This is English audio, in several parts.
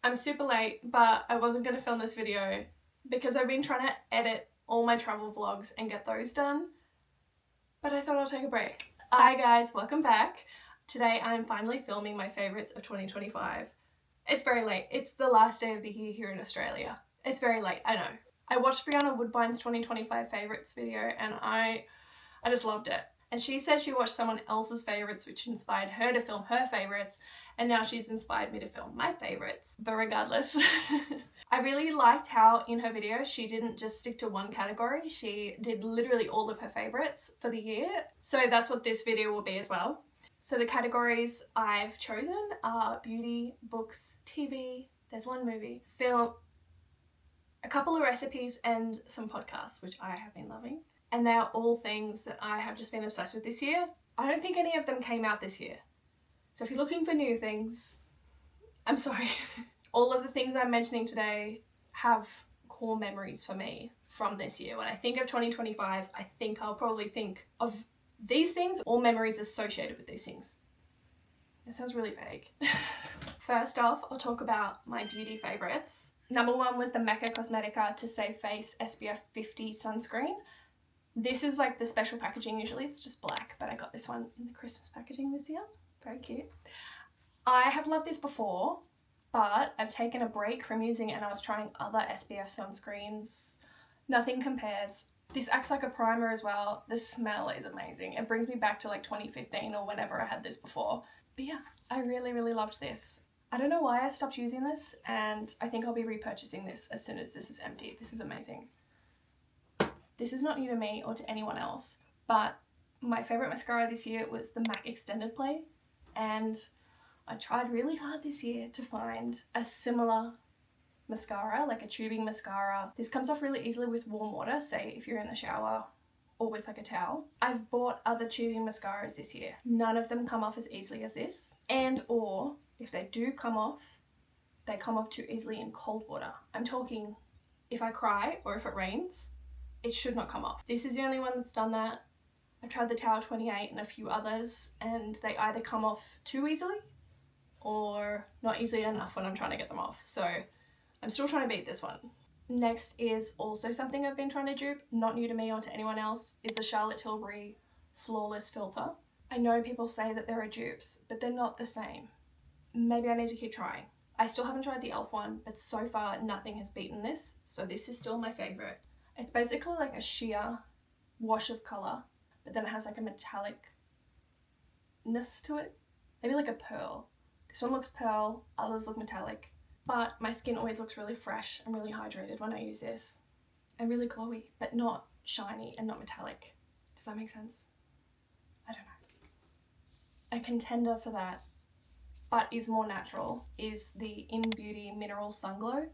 I'm super late, but I wasn't going to film this video because I've been trying to edit all my travel vlogs and get those done, but I thought I'll take a break. Hi guys, welcome back. Today I'm finally filming my favourites of 2025. It's very late. It's the last day of the year here in Australia. It's very late, I know. I watched Brianna Woodbine's 2025 favourites video and I just loved it. And she said she watched someone else's favourites which inspired her to film her favourites, and now she's inspired me to film my favourites. But regardless, I really liked how in her video she didn't just stick to one category, she did literally all of her favourites for the year. So that's what this video will be as well. So the categories I've chosen are beauty, books, TV, there's one movie, film, a couple of recipes and some podcasts, which I have been loving. And they are all things that I have just been obsessed with this year. I don't think any of them came out this year. So if you're looking for new things, I'm sorry. All of the things I'm mentioning today have core memories for me from this year. When I think of 2025, I think I'll probably think of these things or memories associated with these things. It sounds really vague. First off, I'll talk about my beauty favorites. Number one was the Mecca Cosmetica To Save Face SPF 50 sunscreen. This is like the special packaging. Usually it's just black, but I got this one in the Christmas packaging this year. Very cute. I have loved this before, but I've taken a break from using it and I was trying other SPF sunscreens. Nothing compares. This acts like a primer as well. The smell is amazing. It brings me back to like 2015 or whenever I had this before. But yeah, I really, really loved this. I don't know why I stopped using this, and I think I'll be repurchasing this as soon as this is empty. This is amazing. This is not new to me or to anyone else, but my favourite mascara this year was the MAC Extended Play, and I tried really hard this year to find a similar mascara, like a tubing mascara. This comes off really easily with warm water, say if you're in the shower or with like a towel. I've bought other tubing mascaras this year. None of them come off as easily as this, and or if they do come off, they come off too easily in cold water. I'm talking if I cry or if it rains, it should not come off. This is the only one that's done that. I've tried the Tower 28 and a few others, and they either come off too easily or not easily enough when I'm trying to get them off. So I'm still trying to beat this one. Next is also something I've been trying to dupe, not new to me or to anyone else, is the Charlotte Tilbury Flawless Filter. I know people say that there are dupes, but they're not the same. Maybe I need to keep trying. I still haven't tried the e.l.f. one, but so far nothing has beaten this, so this is still my favourite. It's basically like a sheer wash of colour, but then it has like a metallicness to it. Maybe like a pearl. This one looks pearl, others look metallic. But my skin always looks really fresh and really hydrated when I use this. And really glowy, but not shiny and not metallic. Does that make sense? I don't know. A contender for that, but is more natural, is the In Beauty Mineral Sun Glow.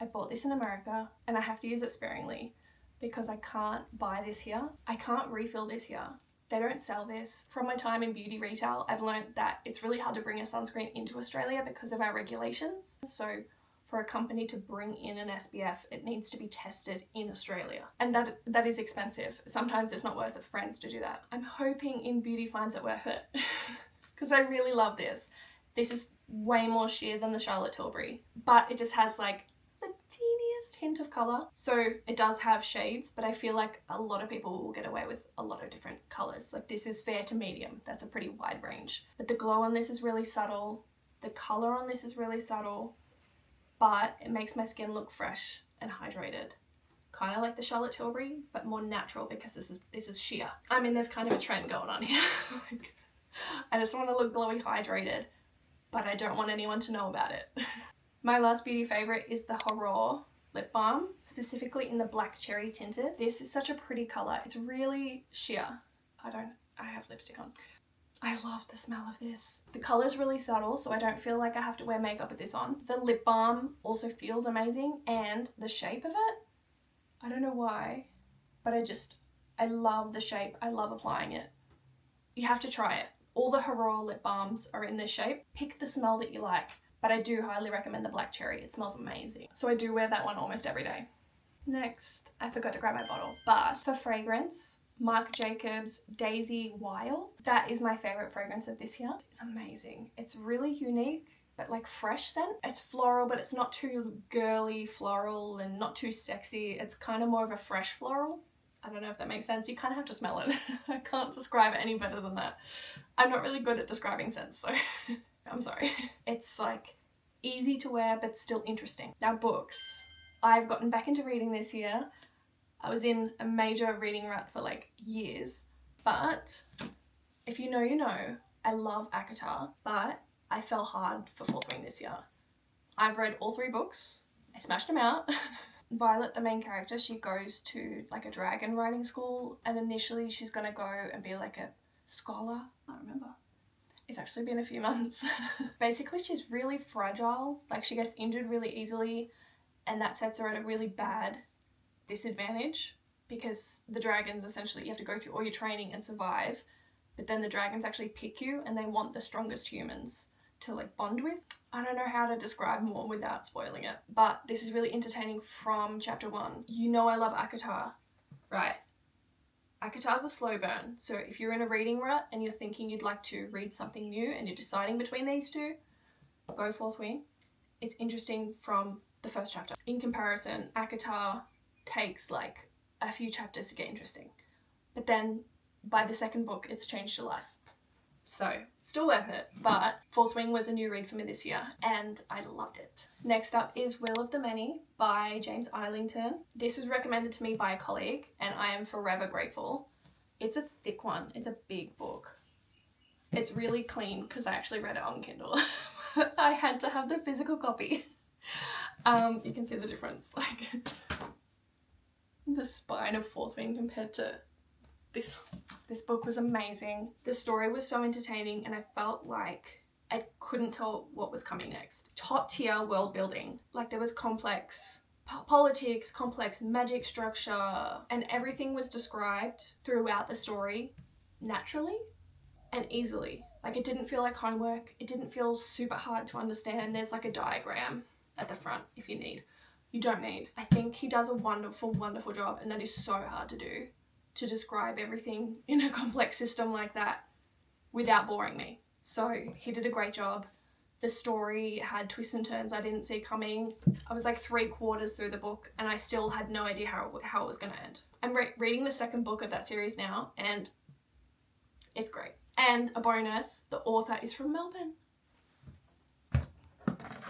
I bought this in America and I have to use it sparingly because I can't buy this here. I can't refill this here. They don't sell this. From my time in beauty retail, I've learned that it's really hard to bring a sunscreen into Australia because of our regulations. So for a company to bring in an SPF, it needs to be tested in Australia. And that is expensive. Sometimes it's not worth it for brands to do that. I'm hoping In Beauty finds it worth it because I really love this. This is way more sheer than the Charlotte Tilbury, but it just has like the teeniest hint of colour. So it does have shades, but I feel like a lot of people will get away with a lot of different colours. Like this is fair to medium. That's a pretty wide range. But the glow on this is really subtle. The colour on this is really subtle, but it makes my skin look fresh and hydrated. Kind of like the Charlotte Tilbury, but more natural because this is sheer. I mean, there's kind of a trend going on here. I just want to look glowy hydrated, but I don't want anyone to know about it. My last beauty favourite is the Horror lip balm, specifically in the black cherry tinted. This is such a pretty colour. It's really sheer. I have lipstick on. I love the smell of this. The colour's really subtle, so I don't feel like I have to wear makeup with this on. The lip balm also feels amazing, and the shape of it, I don't know why, but I love the shape. I love applying it. You have to try it. All the Horror lip balms are in this shape. Pick the smell that you like. But I do highly recommend the black cherry. It smells amazing. So I do wear that one almost every day. Next, I forgot to grab my bottle, but for fragrance, Marc Jacobs Daisy Wild. That is my favourite fragrance of this year. It's amazing. It's really unique. but like fresh scent. It's floral, but it's not too girly floral and not too sexy. It's kind of more of a fresh floral. I don't know if that makes sense. You kind of have to smell it. I can't describe it any better than that. I'm not really good at describing scents, so I'm sorry. It's like easy to wear, but still interesting. Now books. I've gotten back into reading this year. I was in a major reading rut for like years, but if you know, you know, I love ACOTAR, but I fell hard for Fourth Wing this year. I've read all 3 books. I smashed them out. Violet, the main character, she goes to like a dragon riding school, and initially she's gonna go and be like a scholar. I don't remember. It's actually been a few months. Basically, she's really fragile. Like, she gets injured really easily, and that sets her at a really bad disadvantage, because the dragons, essentially, you have to go through all your training and survive, but then the dragons actually pick you and they want the strongest humans to like bond with. I don't know how to describe more without spoiling it, but this is really entertaining from chapter 1. You know I love ACOTAR, right? ACOTAR's a slow burn, so if you're in a reading rut and you're thinking you'd like to read something new and you're deciding between these two, go Fourth Wing. It's interesting from the first chapter. In comparison, ACOTAR takes like a few chapters to get interesting, but then by the second book it's changed your life. So still worth it, but Fourth Wing was a new read for me this year and I loved it. Next up is Will of the Many by James Islington. This was recommended to me by a colleague and I am forever grateful. It's a thick one. It's a big book. It's really clean because I actually read it on Kindle. I had to have the physical copy. You can see the difference, like the spine of Fourth Wing compared to this book was amazing. The story was so entertaining and I felt like I couldn't tell what was coming next. Top tier world building. Like, there was complex politics, complex magic structure, and everything was described throughout the story naturally and easily. Like, it didn't feel like homework. It didn't feel super hard to understand. There's like a diagram at the front if you need. You don't need. I think he does a wonderful, wonderful job, and that is so hard to do, to describe everything in a complex system like that without boring me. So he did a great job. The story had twists and turns I didn't see coming. I was like 3/4 through the book and I still had no idea how it was going to end. I'm reading the second book of that series now and it's great. And a bonus, the author is from Melbourne.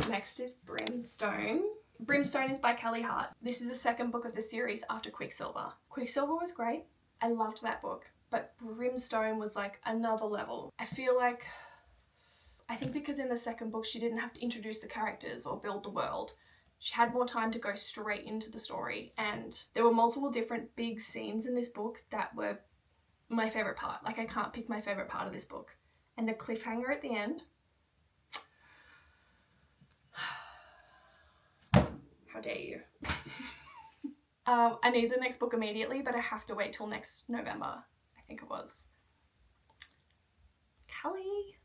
Next is Brimstone. Brimstone is by Kelly Hart. This is the second book of the series after Quicksilver. Quicksilver was great. I loved that book. But Brimstone was like another level. I think because in the second book she didn't have to introduce the characters or build the world. She had more time to go straight into the story, and there were multiple different big scenes in this book that were my favourite part. Like, I can't pick my favourite part of this book. And the cliffhanger at the end, how dare you. I need the next book immediately, but I have to wait till next November, I think it was. Callie.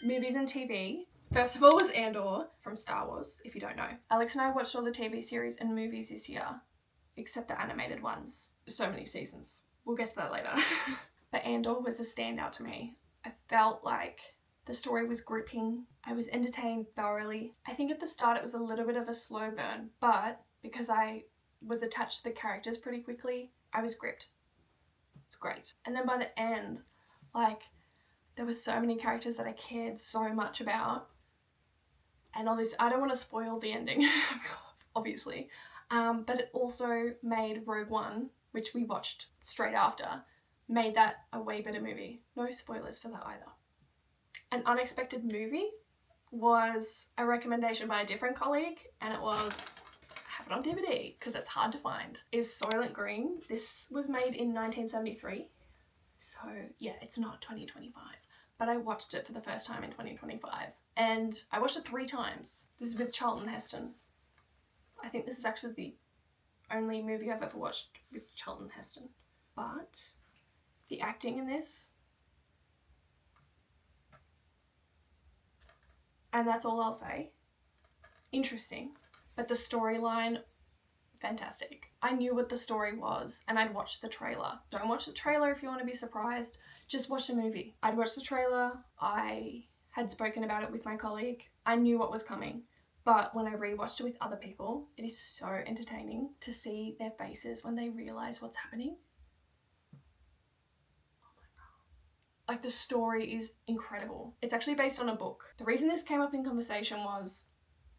Movies and TV. First of all was Andor from Star Wars, if you don't know. Alex and I watched all the TV series and movies this year, except the animated ones. So many seasons. We'll get to that later. But Andor was a standout to me. I felt like the story was gripping. I was entertained thoroughly. I think at the start it was a little bit of a slow burn, but because I was attached to the characters pretty quickly, I was gripped. It's great. And then by the end, like, there were so many characters that I cared so much about. And all this, I don't want to spoil the ending, obviously. But it also made Rogue One, which we watched straight after, made that a way better movie. No spoilers for that either. An unexpected movie was a recommendation by a different colleague, and it was, I have it on DVD because it's hard to find, is Soylent Green. This was made in 1973. So yeah, it's not 2025. But I watched it for the first time in 2025. And I watched it 3 times. This is with Charlton Heston. I think this is actually the only movie I've ever watched with Charlton Heston. But the acting in this, and that's all I'll say, interesting. But the storyline, fantastic. I knew what the story was and I'd watched the trailer. Don't watch the trailer if you want to be surprised. Just watch the movie. I'd watched the trailer. I had spoken about it with my colleague. I knew what was coming. But when I rewatched it with other people, it is so entertaining to see their faces when they realise what's happening. Like, the story is incredible. It's actually based on a book. The reason this came up in conversation was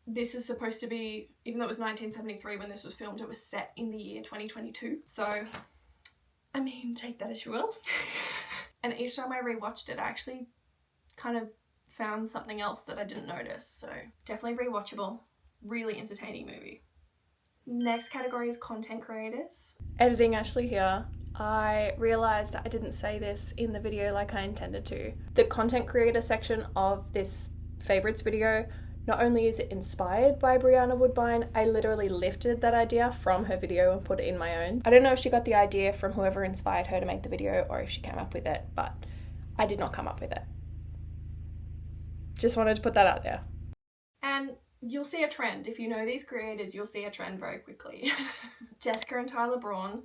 this is supposed to be, even though it was 1973 when this was filmed, it was set in the year 2022. So, I mean, take that as you will. And each time I rewatched it, I actually kind of found something else that I didn't notice. So, definitely rewatchable. Really entertaining movie. Next category is content creators. Editing Ashley here. I realised that I didn't say this in the video like I intended to. The content creator section of this favourites video, not only is it inspired by Brianna Woodbine, I literally lifted that idea from her video and put it in my own. I don't know if she got the idea from whoever inspired her to make the video or if she came up with it, but I did not come up with it. Just wanted to put that out there. And you'll see a trend. If you know these creators, you'll see a trend very quickly. Jessica and Tyler Braun,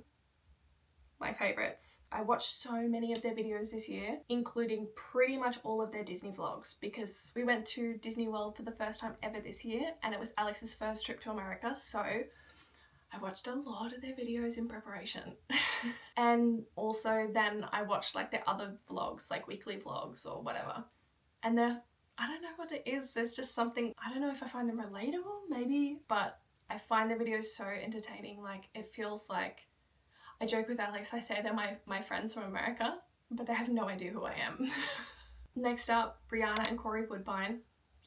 my favourites. I watched so many of their videos this year, including pretty much all of their Disney vlogs, because we went to Disney World for the first time ever this year, and it was Alex's first trip to America, so I watched a lot of their videos in preparation. And also then I watched like their other vlogs, like weekly vlogs or whatever. And I don't know what it is, there's just something, I don't know if I find them relatable, maybe, but I find their videos so entertaining. Like, it feels like, I joke with Alex, I say they're my friends from America, but they have no idea who I am. Next up, Brianna and Corey Woodbine.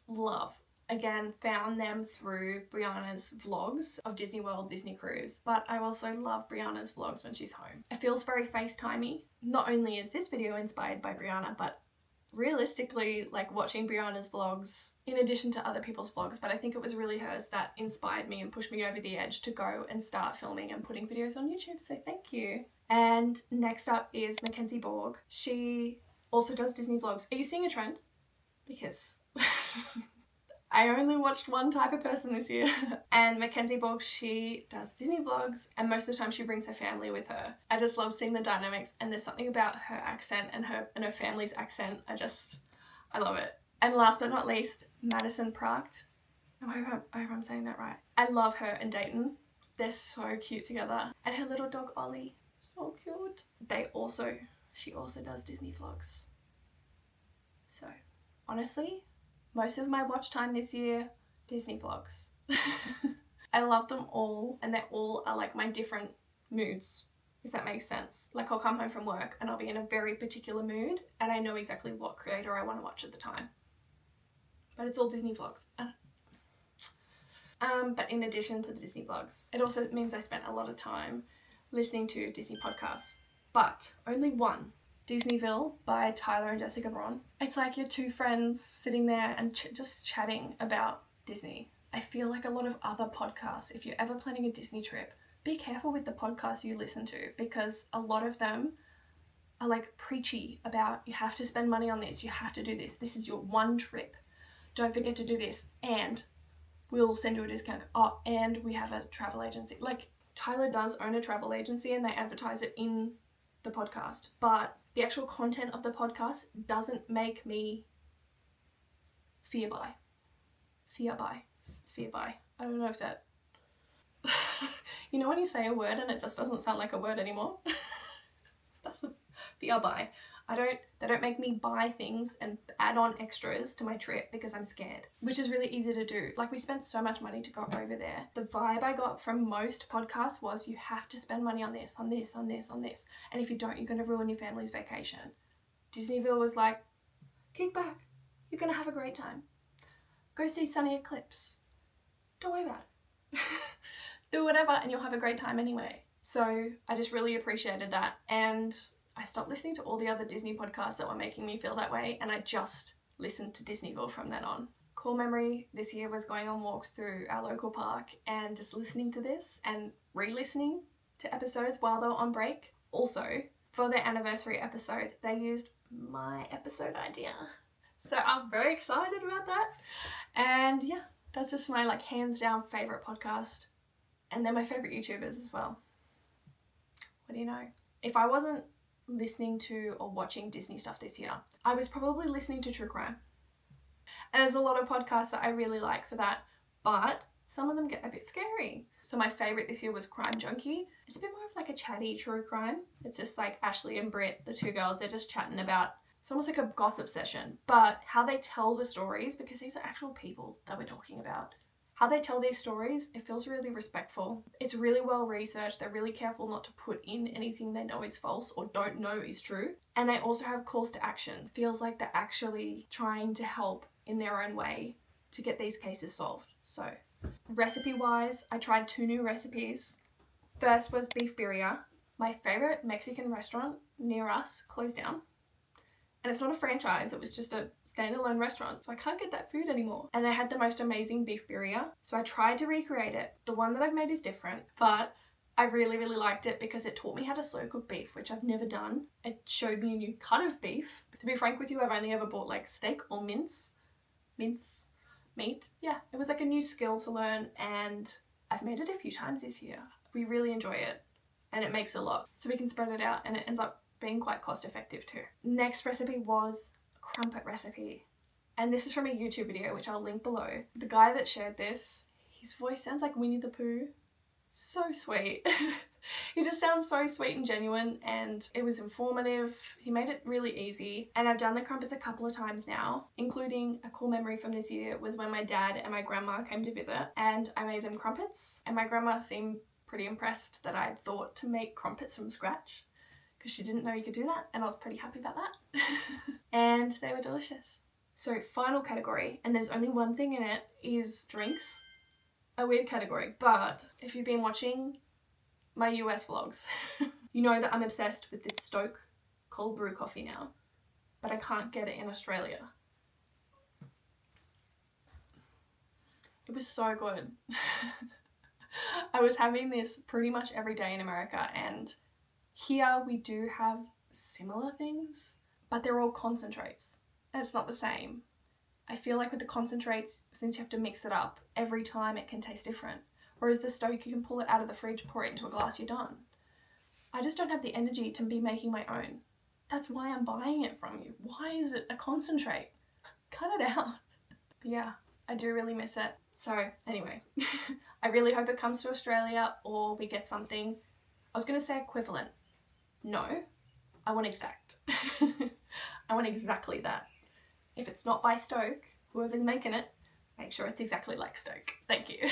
Love. Again, found them through Brianna's vlogs of Disney World, Disney Cruise, but I also love Brianna's vlogs when she's home. It feels very FaceTimey. Not only is this video inspired by Brianna, but realistically, like, watching Brianna's vlogs in addition to other people's vlogs, but I think it was really hers that inspired me and pushed me over the edge to go and start filming and putting videos on YouTube, so thank you. And next up is Mackenzie Borg. She also does Disney vlogs. Are you seeing a trend? Because I only watched one type of person this year. And Mackenzie Borg, she does Disney vlogs, and most of the time she brings her family with her. I just love seeing the dynamics, and there's something about her accent and her family's accent. I love it. And last but not least, Madison Pracht. I hope I'm saying that right. I love her and Dayton. They're so cute together. And her little dog Ollie, so cute. She also does Disney vlogs. So honestly, most of my watch time this year, Disney vlogs. I love them all, and they all are like my different moods, if that makes sense. Like, I'll come home from work and I'll be in a very particular mood, and I know exactly what creator I want to watch at the time. But it's all Disney vlogs. But in addition to the Disney vlogs, it also means I spent a lot of time listening to Disney podcasts, but only one. Disneyville by Tyler and Jessica Braun. It's like your two friends sitting there and just chatting about Disney. I feel like a lot of other podcasts, if you're ever planning a Disney trip, be careful with the podcasts you listen to, because a lot of them are like preachy about, you have to spend money on this, you have to do this, this is your one trip, don't forget to do this, and we'll send you a discount. Oh, and we have a travel agency. Like, Tyler does own a travel agency and they advertise it in the podcast, but the actual content of the podcast doesn't make me fear buy. I don't know if that... You know when you say a word and it just doesn't sound like a word anymore? That's a fear buy. They don't make me buy things and add on extras to my trip because I'm scared, which is really easy to do. Like, we spent so much money to go over there. The vibe I got from most podcasts was, you have to spend money on this, on this, on this, on this. And if you don't, you're going to ruin your family's vacation. Disneyville was like, kick back. You're going to have a great time. Go see Sunny Eclipse. Don't worry about it. Do whatever and you'll have a great time anyway. So I just really appreciated that. And I stopped listening to all the other Disney podcasts that were making me feel that way, and I just listened to Disneyville from then on. Core memory this year was going on walks through our local park and just listening to this and re-listening to episodes while they were on break. Also, for their anniversary episode, they used my episode idea. So I was very excited about that. And yeah, that's just my like hands down favourite podcast. And they're my favourite YouTubers as well. What do you know? If I wasn't listening to or watching Disney stuff this year, I was probably listening to true crime. And there's a lot of podcasts that I really like for that, but some of them get a bit scary. So my favourite this year was Crime Junkie. It's a bit more of like a chatty true crime. It's just like Ashley and Britt, the two girls, they're just chatting about, it's almost like a gossip session, but how they tell the stories, because these are actual people that we're talking about. How they tell these stories, it feels really respectful. It's really well researched. They're really careful not to put in anything they know is false or don't know is true. And they also have calls to action. Feels like they're actually trying to help in their own way to get these cases solved. So recipe wise, I tried 2 new recipes. First was beef birria. My favorite Mexican restaurant near us closed down. And it's not a franchise, it was just a standalone restaurant, so I can't get that food anymore. And they had the most amazing beef birria, so I tried to recreate it. The one that I've made is different, but I really, really liked it because it taught me how to slow cook beef, which I've never done. It showed me a new cut of beef. To be frank with you, I've only ever bought like steak or mince meat. Yeah, it was like a new skill to learn, and I've made it a few times this year. We really enjoy it, and it makes a lot, so we can spread it out, and it ends up being quite cost effective too. Next recipe was a crumpet recipe, and this is from a YouTube video which I'll link below. The guy that shared this, his voice sounds like Winnie the Pooh. So sweet. He just sounds so sweet and genuine, and it was informative. He made it really easy, and I've done the crumpets a couple of times now, including a cool memory from this year was when my dad and my grandma came to visit and I made them crumpets, and my grandma seemed pretty impressed that I'd thought to make crumpets from scratch, because she didn't know you could do that, and I was pretty happy about that. And they were delicious. So final category, and there's only one thing in it, is drinks. A weird category, but if you've been watching my US vlogs, you know that I'm obsessed with the Stoke cold brew coffee now, but I can't get it in Australia. It was so good. I was having this pretty much every day in America, and here we do have similar things, but they're all concentrates, and it's not the same. I feel like with the concentrates, since you have to mix it up, every time it can taste different. Whereas the Stoke, you can pull it out of the fridge, pour it into a glass, you're done. I just don't have the energy to be making my own. That's why I'm buying it from you. Why is it a concentrate? Cut it out. But yeah, I do really miss it. So anyway, I really hope it comes to Australia or we get something. I was going to say equivalent. No, I want exact. I want exactly that. If it's not by Stoke, whoever's making it, make sure it's exactly like Stoke. Thank you.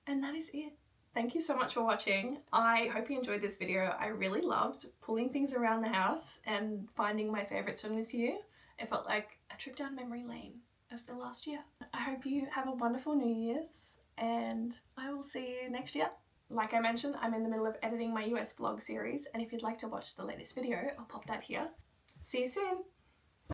And that is it. Thank you so much for watching. I hope you enjoyed this video. I really loved pulling things around the house and finding my favourites from this year. It felt like a trip down memory lane of the last year. I hope you have a wonderful New Year's, and I will see you next year. Like I mentioned, I'm in the middle of editing my US vlog series, and if you'd like to watch the latest video, I'll pop that here. See you soon.